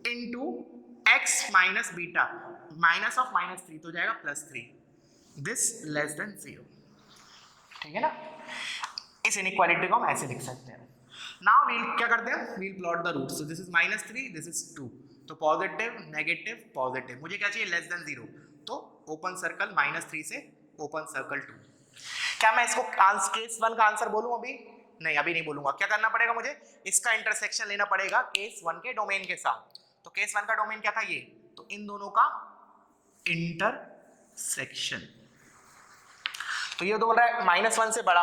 into x minus beta minus of -3 तो जाएगा +3, दिस लेस देन 0। ठीक है ना, इस इनइक्वालिटी को हम ऐसे लिख सकते हैं। नाउ वील क्या करते हैं, we'll plot the roots. So this is -3, this is 2, तो पॉजिटिव नेगेटिव पॉजिटिव, मुझे क्या चाहिए, लेस देन 0, तो ओपन सर्कल -3 से ओपन सर्कल 2। क्या मैं इसको केस 1 का आंसर बोलूं अभी? नहीं, अभी नहीं बोलूंगा। क्या करना पड़ेगा मुझे, इसका इंटरसेक्शन लेना पड़ेगा केस 1 के डोमेन के साथ। तो केस 1 का डोमेन क्या था, ये, तो इन दोनों का इंटरसेक्शन। तो ये तो बोल रहा है -1 से बड़ा,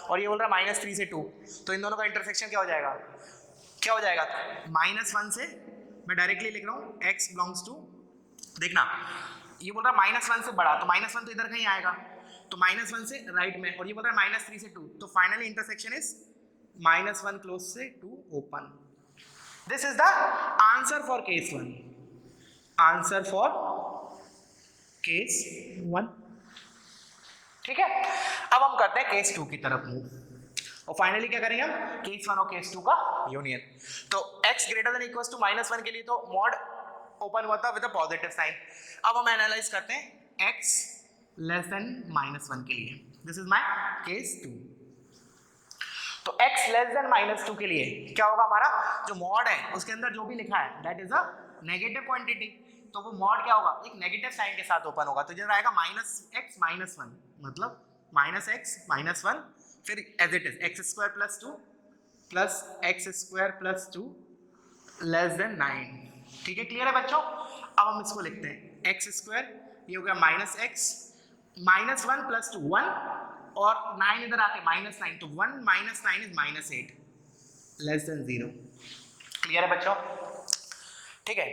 और ये बोल रहा है -3 से 2, तो इन दोनों का इंटरसेक्शन क्या हो जाएगा, क्या हो जाएगा, -1 से, मैं डायरेक्टली लिख रहा हूँ x बिलोंग्स टू, देखना ये बोल रहा है -1 से बड़ा, तो -1 तो इधर कहीं आएगा, तो -1 से राइट में, और ये बोल रहा है -3 से 2, तो फाइनली इंटरसेक्शन इज -1 क्लोज से 2 open. This is the answer for case 1, answer for case 1। ठीक है, अब हम करते हैं केस 2 की तरफ मूव, और फाइनली क्या करेंगे हम, केस 1 और केस 2 का यूनियन। तो x greater than equals to -1 के लिए तो मॉड ओपन हुआ था विद अ पॉजिटिव साइन। अब हम एनालाइज करते हैं x लेस देन -1 के लिए, दिस इज माय केस 2। तो x लेस देन -2 के लिए क्या होगा, हमारा जो मॉड है उसके अंदर जो भी लिखा है that is a negative quantity, तो वो मॉड क्या होगा, एक नेगेटिव साइन के साथ ओपन होगा, तो इधर आएगा -x -1, मतलब -x -1, फिर as it is x² + 2 plus x² + 2 less than 9। ठीक है, क्लियर है बच्चों? अब हम इसको लिखते हैं x², ये हो गया -x -1 + 2 1, और 9 इधर आके -9, तो 1 - 9 इज -8 लेस देन 0। क्लियर है बच्चों? ठीक है,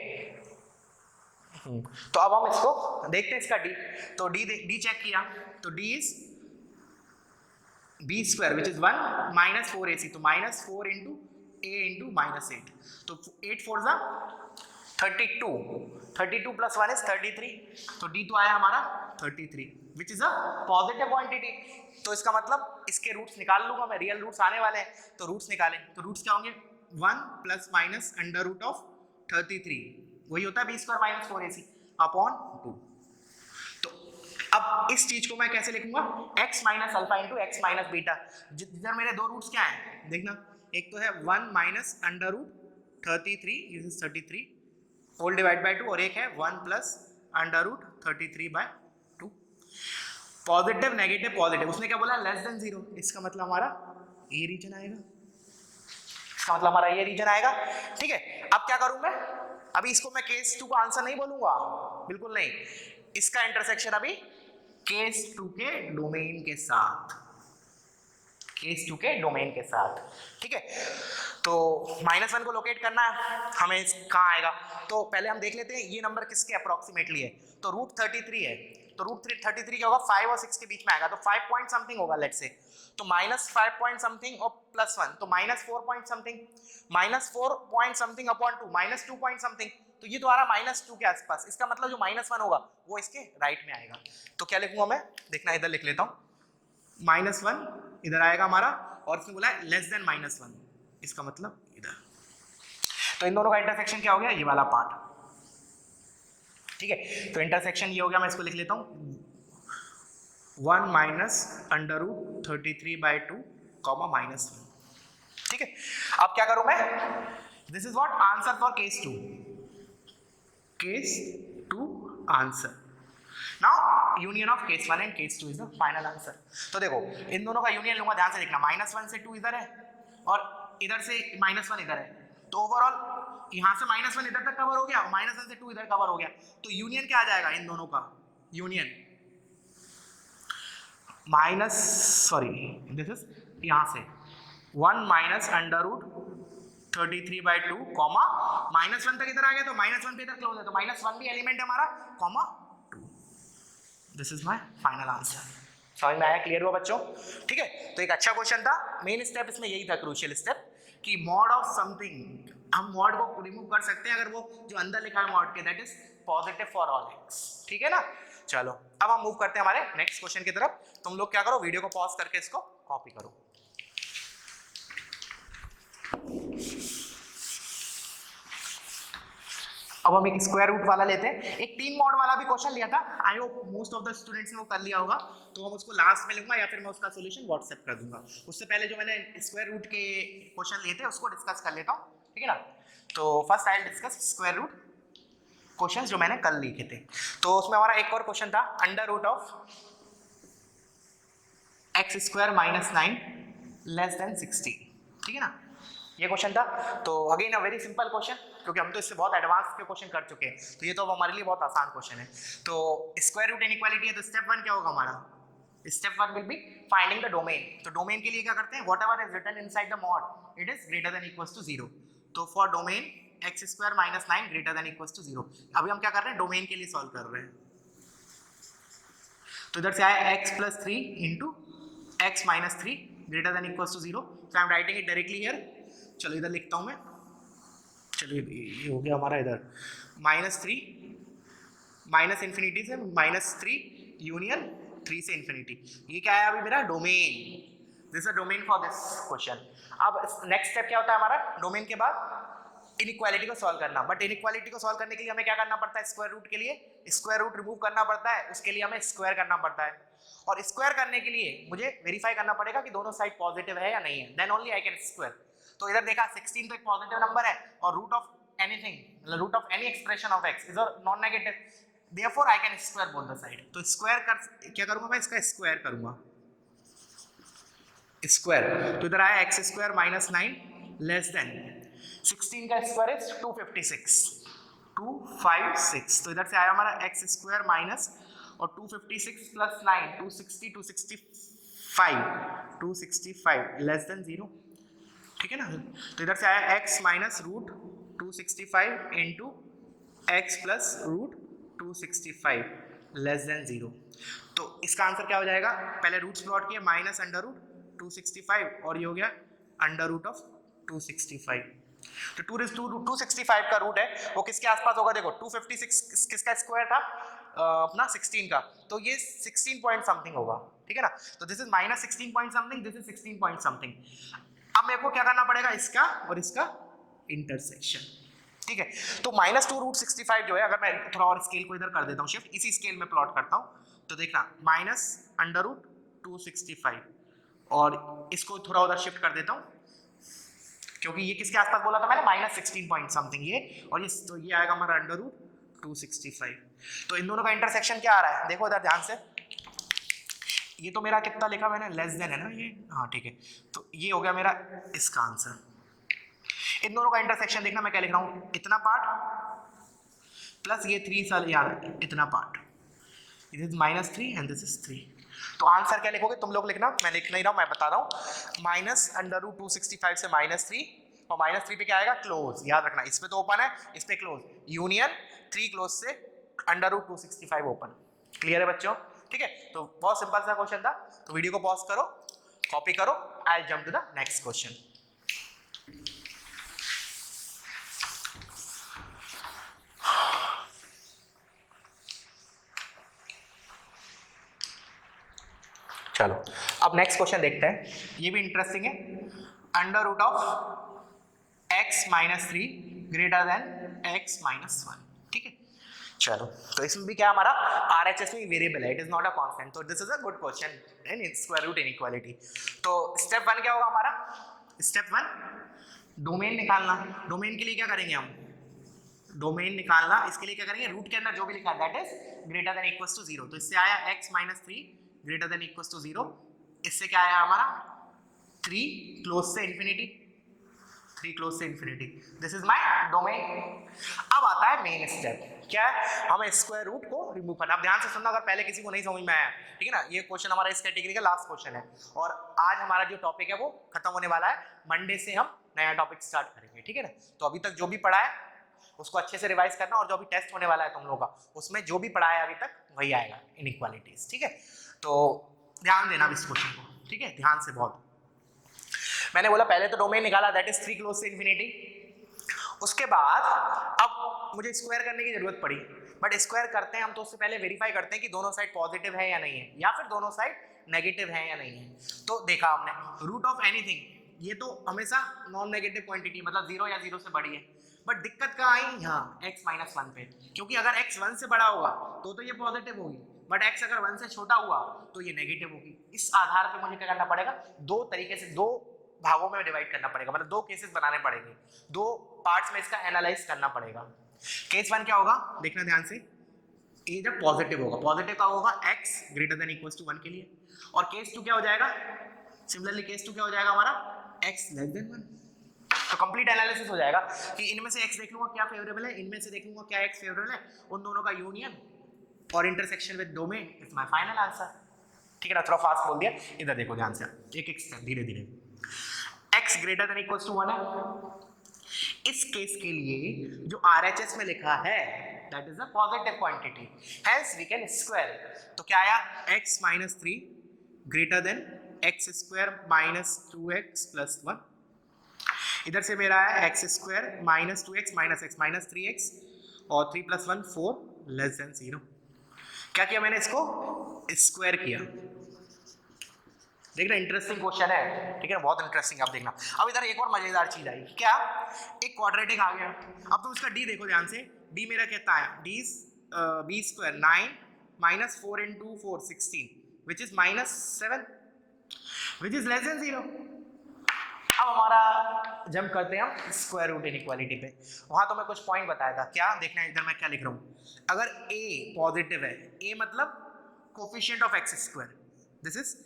तो अब हम इसको देखते हैं, इसका d, तो d चेक किया, तो d is b² which is 1 - 4ac, तो -4 इंटू a इंटू -8, तो 8 4 जा 32, 32 + 1 इज 33, तो d तो आया हमारा 33 which is a positive quantity. तो इसका मतलब इसके रूट्स निकाल लूंगा मैं, रियल रूट्स आने वाले हैं, तो रूट्स निकालें, तो रूट्स क्या होंगे, 1 ± अंडर रूट ऑफ 33, वही होता है b² - 4ac अपॉन 2। तो अब इस चीज को मैं कैसे लिखूंगा, x minus alpha into x minus beta, जिधर मेरे दो रूट्स क्या हैं देखना, एक तो है 1 minus under root 33 whole divide by 2, और एक है 1 plus under root 33/2। Positive negative positive, उसने क्या बोला, लेस देन 0, इसका मतलब हमारा ये रीजन आएगा, इसका मतलब हमारा ये रीजन आएगा। ठीक है, अब क्या करूं मैं, अभी इसको मैं केस 2 का आंसर नहीं बोलूंगा, बिल्कुल नहीं, इसका इंटरसेक्शन अभी केस 2 के डोमेन के साथ, केस 2 के डोमेन के साथ। ठीक है, तो -1 को लोकेट करना है हमें, कहाँ आएगा, तो पहले हम देख लेते हैं ये नंबर किसके अप्रोक्सीमेटली है, तो रूट 33 है, तो रूट 33 क्या होगा, 5 और 6 के बीच में आएगा, तो 5 पॉइंट समथिंग होगा लेट्स से, तो -5 पॉइंट समथिंग और +1, तो -4 point something, -4 point something upon 2, -2 point something, तो ये तो आ रहा -2 के आसपास, इसका मतलब जो -1 होगा वो इसके राइट में आएगा। तो क्या लिखूंगा मैं, देखना इधर लिख लेता हूँ, -1 इधर आएगा हमारा, और इसने बोला है लेस देन -1, इसका मतलब इधर, तो इन दोनों का इंटरसेक्शन क्या हो गया, ये वाला पार्ट। ठीक है, तो इंटरसेक्शन ये हो गया, मैं इसको लिख लेता हूँ 1 - अंडर रूट 33/2, -1। ठीक है, अब क्या करूं मैं, this is what answer for case 2, case 2 answer. Now union of case 1 and case 2 is the final answer. तो देखो इन दोनों का यूनियन लूंगा, ध्यान से देखना, -1 से 2 इधर है और इधर से -1 इधर है, तो ओवरऑल यहां से -1 इधर तक कवर हो गया, -1 से 2 इधर कवर हो गया, तो यूनियन क्या आ जाएगा इन दोनों का, union minus, sorry this is यहां से 1 माइनस √33/2 कॉमा -1 तक इधर आ गया, तो -1 पे इधर क्लोज है, तो -1 भी एलिमेंट है हमारा, comma 2। This is my final answer. समझ में आया, क्लियर हुआ बच्चों? ठीक है, तो एक अच्छा क्वेश्चन था। मेन स्टेप इसमें यही था, क्रूशियल स्टेप, कि मॉड ऑफ समथिंग, हम मॉड को रिमूव कर सकते हैं अगर वो जो अंदर लिखा है मॉड के, that is positive for all x. ठीक है ना, चलो अब हम मूव करते हैं हमारे नेक्स्ट क्वेश्चन की तरफ। तुम लोग क्या करो, वीडियो को पॉज करके इसको कॉपी करो। अब हम एक स्क्वायर रूट वाला लेते हैं, एक 3 मॉड वाला भी क्वेश्चन लिया था, I hope most of the students ने वो कर लिया होगा, तो हम उसको लास्ट में लूंगा या फिर मैं उसका सॉल्यूशन व्हाट्सएप कर दूंगा। उससे पहले जो मैंने स्क्वायर रूट के क्वेश्चन लिए थे उसको डिस्कस कर लेता हूँ, ठीक है ना। तो first I will discuss square root questions जो मैंने कल लिखे थे। तो उसमें हमारा एक और क्वेश्चन था, under root of x² - 9 less than 60, ठीक है ना, ये क्वेश्चन था। तो again a very simple question, क्योंकि हम तो इससे बहुत एडवांस के क्वेश्चन कर चुके हैं, तो ये तो हमारे लिए बहुत आसान क्वेश्चन है। तो स्क्वायर रूट इनइक्वालिटी है, तो स्टेप 1 क्या होगा हमारा, step 1 will be finding the domain. तो डोमेन के लिए क्या करते हैं, whatever is written inside the mod it is greater than equals to 0। तो for domain x² - 9 greater than equals to 0, अभी हम क्या कर रहे हैं, डोमेन के लिए सॉल्व कर रहे हैं। तो इधर से आया x + 3 * x - 3 greater than equals to 0, so I am writing it directly here. चलो इधर लिखता हूं मैं, चलिए ये हो गया हमारा इधर -3 -∞ से -3 यूनियन 3 से इन्फिनिटी, ये क्या है अभी मेरा domain, this is a domain for this question. अब नेक्स्ट स्टेप क्या होता है हमारा, डोमेन के बाद इनइक्वालिटी को सॉल्व करना। बट इनइक्वालिटी को सॉल्व करने के लिए हमें क्या करना पड़ता है, स्क्वायर रूट के लिए स्क्वायर रूट रिमूव करना पड़ता है, उसके लिए हमें स्क्वायर करना पड़ता है, और स्क्वायर करने के लिए मुझे वेरीफाई करना पड़ेगा कि दोनों साइड पॉजिटिव है या नहीं है, then only I can square. तो इधर देखा 16 तो एक पॉजिटिव नंबर है, और root of anything, root of any expression of x is a non negative, therefore I can square both the side. तो स्क्वायर कर क्या करूंगा मैं, इसका स्क्वायर करूंगा, स्क्वायर। तो इधर आया x² - 9 लेस देन 16 का स्क्वायर इज 256, 256। तो इधर से आया हमारा x² माइनस और 256 + 9 260, 265 लेस देन 0, ठीक है ना। तो इधर से आया x minus √265 into x plus √265 less than 0। तो इसका आंसर क्या हो जाएगा, पहले रूट्स प्लॉट किए, -√265 और ये हो गया √265। तो 265 का रूट है वो किसके आसपास होगा, देखो 256 किसका स्क्वायर था, अपना 16 का, तो ये 16 पॉइंट समथिंग होगा, ठीक है ना। तो this is -16 point something, this is 16 point something. अब मेरे को क्या करना पड़ेगा, इसका और इसका इंटरसेक्शन, ठीक है। तो -2√65 जो है, अगर मैं थोड़ा और स्केल को इधर कर देता हूँ शिफ्ट, इसी स्केल में प्लॉट करता हूँ, तो देखना -√265 और इसको थोड़ा उधर शिफ्ट कर देता हूँ, क्योंकि ये किसके आसपास बोला था मैंने, -16 पॉइंट समथिंग ये, और ये तो ये आएगा हमारा √265। तो इन दोनों का इंटरसेक्शन क्या आ रहा है, देखो इधर ध्यान से, ये तो मेरा कितना लिखा मैंने, लेस देन है ना ये, हाँ ठीक है। तो ये हो गया मेरा इसका आंसर। इन दोनों का इंटरसेक्शन देखना, मैं क्या लिख रहा हूँ, इतना पार्ट प्लस ये 3 साल यार इतना part, this is -3 and this is 3। तो आंसर क्या लिखोगे तुम लोग लिखना, मैं लिख नहीं रहा हूँ, मैं बता रहा हूँ, -√265 से -3 और -3 पे क्या आएगा, क्लोज, याद रखना, इस पे तो ओपन है, इस पे क्लोज, यूनियन 3 क्लोज से √265 ओपन। क्लियर है बच्चों, ठीक है। तो बहुत सिंपल सा क्वेश्चन था। तो वीडियो को पॉज करो, कॉपी करो, I will jump to the next question. चलो अब नेक्स्ट क्वेश्चन देखते हैं, ये भी इंटरेस्टिंग है, √(x - 3 ग्रेटर देन x - 1), ठीक है। चलो तो इसमें भी क्या हमारा RHS में वेरिएबल है, it is not a constant, तो this is a good question in square root inequality. तो स्टेप 1 क्या होगा हमारा, स्टेप 1 डोमेन निकालना। डोमेन के लिए क्या करेंगे हम, डोमेन निकालना, इसके लिए क्या करेंगे, रूट के अंदर जो भी लिखा है that is greater than equals to 0। तो इससे आया x minus 3 greater than equals to 0। इससे क्या आया हमारा 3 क्लोज से इंफिनिटी, 3 क्लोज से infinity. This is my domain. अब आता है मेन स्टेप, क्या है, हमें स्क्वायर रूट को रिमूव करना। अब ध्यान से सुनना, अगर पहले किसी को नहीं समझ में आया, ठीक है ना, ये क्वेश्चन हमारा इस कैटेगरी का लास्ट क्वेश्चन है और आज हमारा जो टॉपिक है वो खत्म होने वाला है। मंडे से हम नया टॉपिक स्टार्ट करेंगे, ठीक है ना। तो अभी तक जो भी पढ़ा है उसको अच्छे से रिवाइज करना और जो भी टेस्ट होने वाला है तुम लोगों का उसमें जो भी पढ़ा है अभी तक वही आएगा, इनइक्वालिटीज, ठीक है। तो ध्यान देना इस क्वेश्चन को, ठीक है, ध्यान से बहुत। मैंने बोला पहले तो डोमेन निकाला दैट इज 3 क्लोज से इंफिनिटी। उसके बाद अब मुझे स्क्वायर करने की जरूरत पड़ी, बट स्क्वायर करते हैं हम तो उससे पहले वेरीफाई करते हैं कि दोनों साइड पॉजिटिव है या नहीं है, या फिर दोनों साइड नेगेटिव है या नहीं है। तो देखा हमने रूट ऑफ एनीथिंग, ये तो हमेशा नॉन नेगेटिव क्वांटिटी, मतलब 0 या 0 से बड़ी है। बट दिक्कत कहाँ आई, यहाँ x माइनस 1 पे, क्योंकि अगर x 1 से बड़ा होगा तो ये पॉजिटिव होगी, बट x अगर 1 से छोटा हुआ तो ये नेगेटिव होगी। इस आधार पे मुझे क्या करना पड़ेगा, दो तरीके से, दो भागों में डिवाइड करना पड़ेगा, मतलब दो केसेस बनाने पड़ेंगे, दो पार्ट्स में इसका एनालाइज करना पड़ेगा। केस 1 क्या होगा, देखना ध्यान से, ये जब पॉजिटिव होगा, पॉजिटिव का होगा x greater than equals to 1 के लिए, और केस 2 क्या हो जाएगा, सिमिलरली केस 2 क्या हो जाएगा हमारा, x लेस देन 1। तो कंप्लीट एनालिसिस हो जाएगा कि इनमें से x देख लूंगा क्या फेवरेबल है, इनमें से देख लूंगा क्या x फेवरेबल है, उन दोनों का यूनियन और intersection with domain is my final answer, ठीक है ना। थोड़ा फास्ट बोल दिया, इधर देखो ध्यान से, एक एक स्टेप धीरे धीरे। x greater than equals to 1 है, इस केस के लिए जो RHS में लिखा है that is a positive quantity, hence we can square. तो क्या आया, x minus 3 greater than x square minus 2x plus 1। इधर से मेरा है x square minus 2x minus x minus 3x और 3 प्लस 1 4 लेस देन 0। क्या किया मैंने, इसको स्क्वायर किया। देखना इंटरेस्टिंग क्वेश्चन है, ठीक है, बहुत इंटरेस्टिंग, आप देखना। अब इधर एक और मजेदार चीज आई, क्या, एक क्वाड्रेटिक आ गया। अब तुम इसका d देखो ध्यान से, d मेरा कहता है d b square 9 minus 4 into 4 16 which is minus 7 which is less than 0। अब हमारा जंप करते हैं हम स्क्वायर रूट इनइक्वालिटी पे। वहां तो मैं कुछ पॉइंट बताया था, क्या देखना है, इधर मैं क्या लिख रहा हूं, अगर a पॉजिटिव है, a मतलब coefficient of x square, this is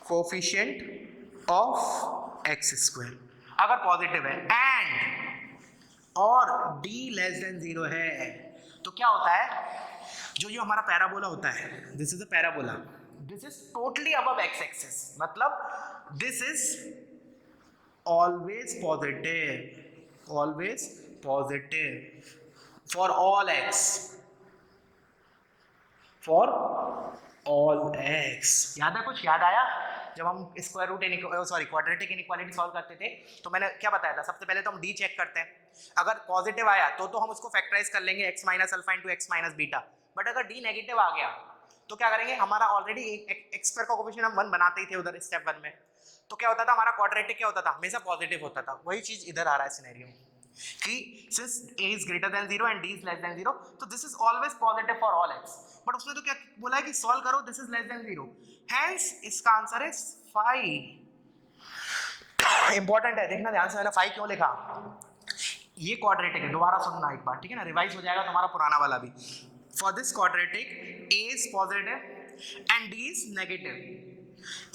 coefficient of x square, अगर पॉजिटिव है एंड और d लेस देन 0 है, तो क्या होता है, जो हमारा पैराबोला होता है, this is a parabola, this is totally above x axis, मतलब this is always positive for all x, for all x। याद है, कुछ याद आया, जब हम square root quadratic inequality solve करते थे तो मैंने क्या बताया था, सबसे पहले तो हम d चेक करते हैं, अगर पॉजिटिव आया तो हम उसको फैक्टराइज कर लेंगे x minus alpha into x minus beta, but अगर d नेगेटिव आ गया तो क्या करेंगे, हमारा ऑलरेडी x स्क्वायर का कोफिशिएंट हम 1 बनाते ही थे उधर स्टेप 1 में, तो क्या होता था, हमारा क्वाड्रेटिक क्या होता था, हमेशा पॉजिटिव होता था। वही चीज इधर आ रहा है सिनेरियो कि since a is greater than 0 and d is less than 0, तो this is always positive for all x। But उसने तो क्या बोला है कि सॉल्व करो this is less than 0, hence इसका आंसर इज 5। इंपॉर्टेंट है, देखना ध्यान से, मैंने 5 क्यों लिखा, ये क्वाड्रेटिक है, दोबारा सुनना एक बार, ठीक है ना, रिवाइज हो जाएगा तुम्हारा पुराना वाला भी। For this quadratic a is positive and d is negative,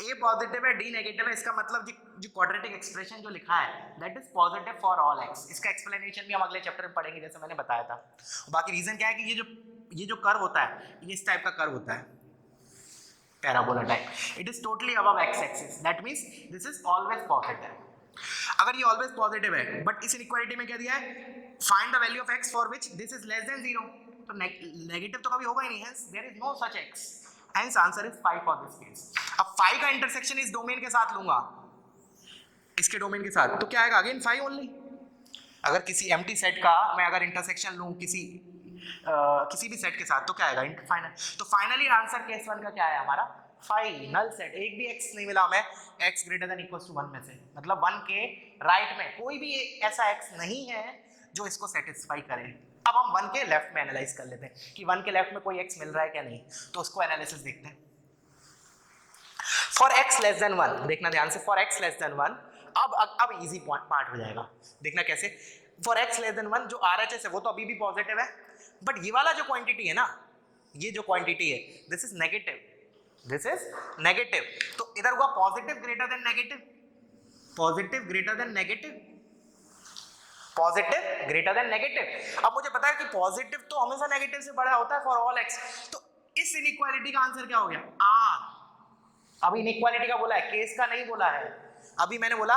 a positive है d नेगेटिव है, इसका मतलब जो क्वाड्रेटिक एक्सप्रेशन जो लिखा है that is positive for all x। इसका एक्सप्लेनेशन भी हम अगले चैप्टर में पढ़ेंगे, जैसे मैंने बताया था। बाकी रीजन क्या है कि ये जो कर्व होता है, ये इस टाइप का कर्व होता है, parabola type, it is totally above x axis, that means this is always positive. अगर ये ऑलवेज पॉजिटिव है, बट इस इनइक्वालिटी में क्या दिया है, find the value of x for which this is less than 0, तो नेगेटिव तो कभी होगा ही नहीं, hence there is no such x, hence answer is 5 for this case. अब 5 का इंटरसेक्शन इस डोमेन के साथ लूंगा, इसके डोमेन के साथ, तो क्या आएगा, अगेन 5 ओनली। अगर किसी एम्प्टी सेट का मैं अगर इंटरसेक्शन लूं किसी भी सेट के साथ, तो क्या आएगा, फाइनल। तो फाइनली आंसर केस 1 का क्या है हमारा, 5 नल सेट, एक भी x नहीं मिला हमें x greater than equals to 1 में से, मतलब 1 के राइट में कोई भी ऐसा x नहीं है जो इसको सेटिस्फाई करे। अब हम 1 के लेफ्ट में एनालाइज कर लेते हैं कि 1 के लेफ्ट में कोई x मिल रहा है क्या नहीं, तो उसको एनालिसिस देखते हैं। फॉर x लेस देन 1, देखना ध्यान से, फॉर x लेस देन 1 अब इजी पार्ट हो जाएगा, देखना कैसे। फॉर x लेस देन 1 जो RHS है वो तो अभी भी पॉजिटिव है, बट ये वाला जो क्वांटिटी है ना, ये जो क्वांटिटी है this is negative, this is negative, तो इधर हुआ positive greater than negative, positive greater than negative, positive greater than negative. अब मुझे पता है कि पॉजिटिव तो हमेशा नेगेटिव से बड़ा होता है फॉर ऑल x, तो इस इनइक्वालिटी का आंसर क्या हो गया r। अभी इनइक्वालिटी का बोला है, केस का नहीं बोला है, अभी मैंने बोला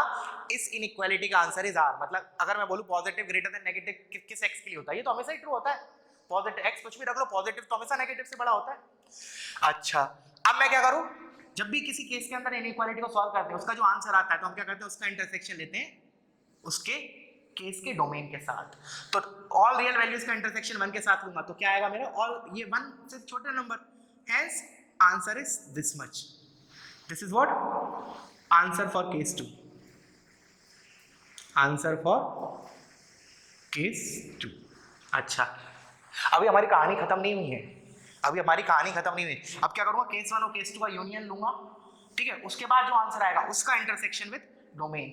इस इनइक्वालिटी का आंसर इज r। मतलब अगर मैं बोलूं पॉजिटिव ग्रेटर देन नेगेटिव किस x के लिए होता है, ये तो हमेशा ही ट्रू होता है, पॉजिटिव x कुछ भी रख लो, पॉजिटिव तो हमेशा नेगेटिव से बड़ा होता है। अच्छा अब मैं क्या करूं, जब भी किसी केस के अंदर इनइक्वालिटी को सॉल्व करते हैं उसका जो आंसर आता है तो हम क्या करते हैं, उसका इंटरसेक्शन लेते हैं उसके केस के डोमेन के साथ। तो ऑल रियल वैल्यूज का इंटरसेक्शन 1 के साथ लूंगा तो क्या आएगा मेरा, और ये 1 से छोटे number, hence answer is this much, this is what answer for case 2, answer for case 2। अच्छा अभी हमारी कहानी खत्म नहीं हुई है, अभी हमारी कहानी खत्म नहीं हुई। अब क्या करूंगा, केस 1 और केस 2 का यूनियन लूंगा, ठीक है, उसके बाद जो आंसर आएगा उसका इंटरसेक्शन विद डोमेन।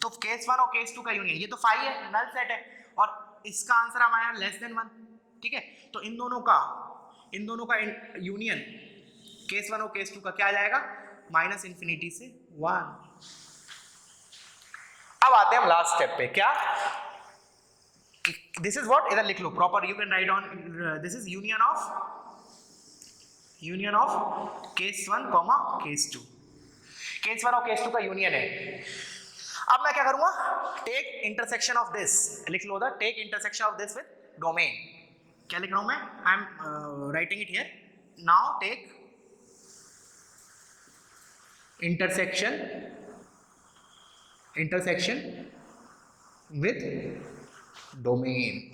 तो केस 1 और केस 2 का यूनियन, ये तो फाई है, नल सेट है, और इसका आंसर हमारा लेस देन 1, ठीक है, तो इन दोनों का यूनियन केस 1 और केस 2 का क्या आ जाएगा, माइनस इंफिनिटी से 1। अब आते हैं हम लास्ट स्टेप पे, क्या, दिस इज व्हाट, इधर लिख लो proper, you can write on, this is union of case 1 comma case 2, case 1 और केस 2 का यूनियन है। अब मैं क्या करूंगा, टेक इंटरसेक्शन ऑफ दिस, लिख लो उधर, take intersection of this with domain. क्या लिख रहा हूं मैं, I am writing it here now, take intersection with domain.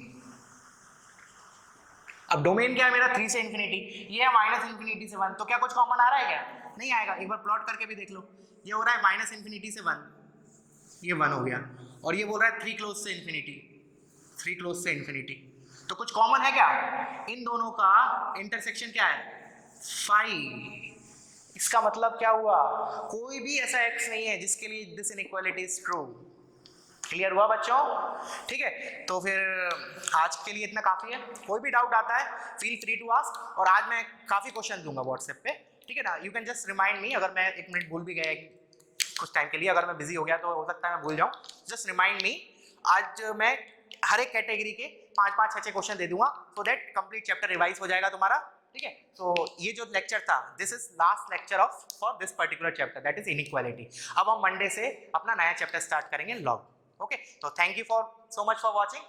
अब डोमेन क्या है मेरा, 3 से इंफिनिटी, ये है माइनस इंफिनिटी से 1, तो क्या कुछ कॉमन आ रहा है क्या, नहीं आएगा। एक बार प्लॉट करके भी देख लो, ये हो रहा है माइनस इंफिनिटी से 1, ये 1 हो गया, और ये बोल रहा है 3 क्लोज से इंफिनिटी, 3 क्लोज से इंफिनिटी, तो कुछ कॉमन है क्या, इन दोनों का इंटरसेक्शन क्या है 5। इसका मतलब क्या हुआ, कोई भी ऐसा x नहीं है जिसके लिए this inequality is true. Clear हुआ बच्चों, ठीक है, तो फिर आज के लिए इतना काफी है। कोई भी डाउट आता है फील फ्री टू आस्क, और आज मैं काफी क्वेश्चन दूंगा व्हाट्सएप पे, ठीक है ना, you can just remind me, अगर मैं 1 मिनट भूल भी गया कुछ टाइम के लिए, अगर मैं बिजी हो गया तो हो सकता है मैं भूल जाऊं, जस्ट रिमाइंड मी। आज मैं हर एक कैटेगरी के 5-5 6 क्वेश्चन दे दूंगा, so that complete chapter revise हो जाएगा तुम्हारा, ठीक है। तो ये जो लेक्चर था, this is last lecture of for this particular chapter, that is inequality. अब हम मंडे से अपना नया चैप्टर स्टार्ट करेंगे, लॉग। ओके, तो thank you for so much for watching.